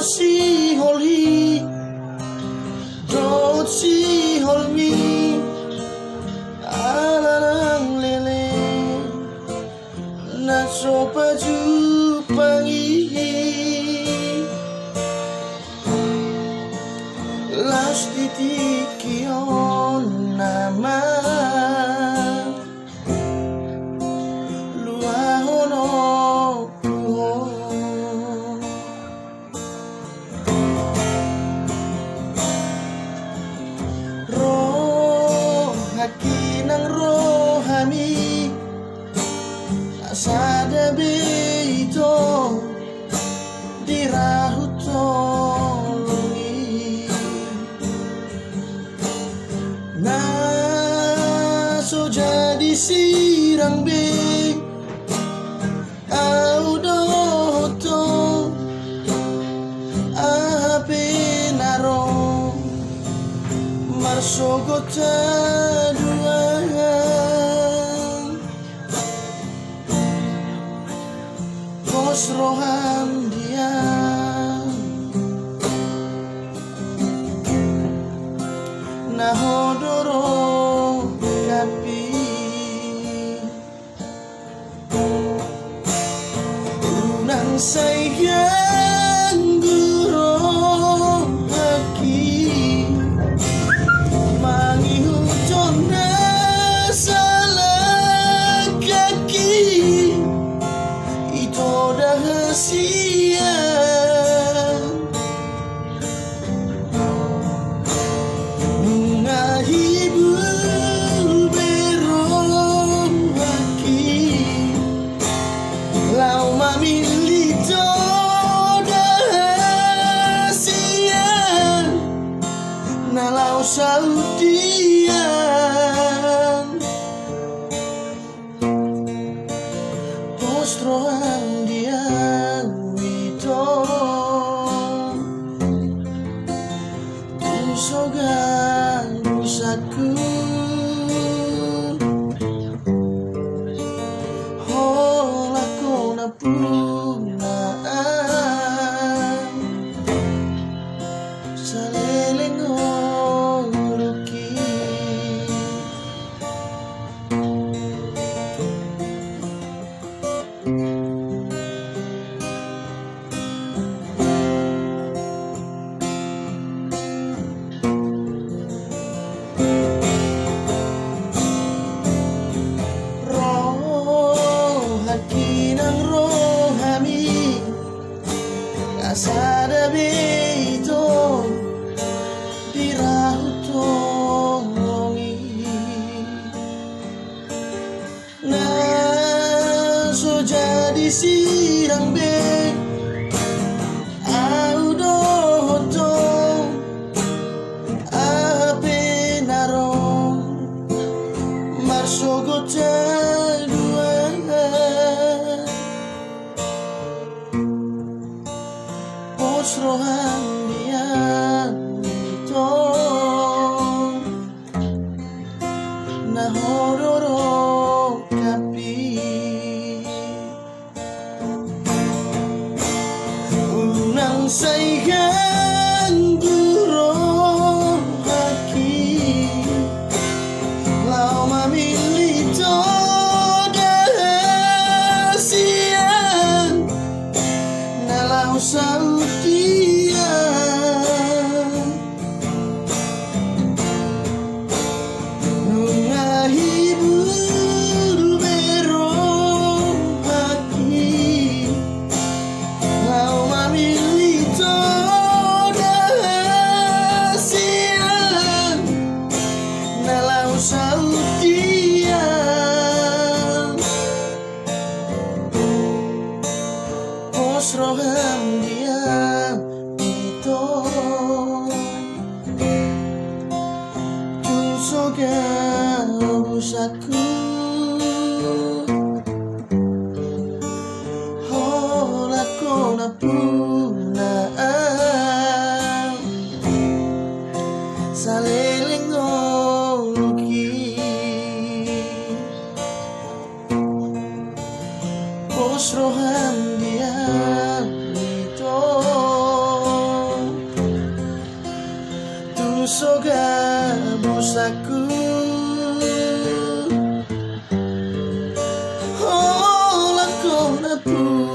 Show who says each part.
Speaker 1: si holi dot si holmi alarang lele na sopa jupangi las titikion nama luahono rohaki nang rohani asada beito dirahuto na so jadi sirang be audoto ape naro marsogota duaan kos rohan dia nahodoro kapi unang sayang guro haki mangihuton na salah kaki ito rahasia hibul berong haki lau mamilito dahasian nalau sautian postroan dian wito tusogan saku hola kona punaan saleleng oluki asada beito dirautongi na so jadi sirang be audoto ape naro marsogota rohan dia itu nahodoro kapi unang sayang guro haki lau mamilito dahasian nalau hibul berong haki lau mamilito dahasian nalau sautian pos rohan dia itu tusogan busaku hola kona punaan saleleng oluki pos rohan dia itu soga busaku. Oh lakona pu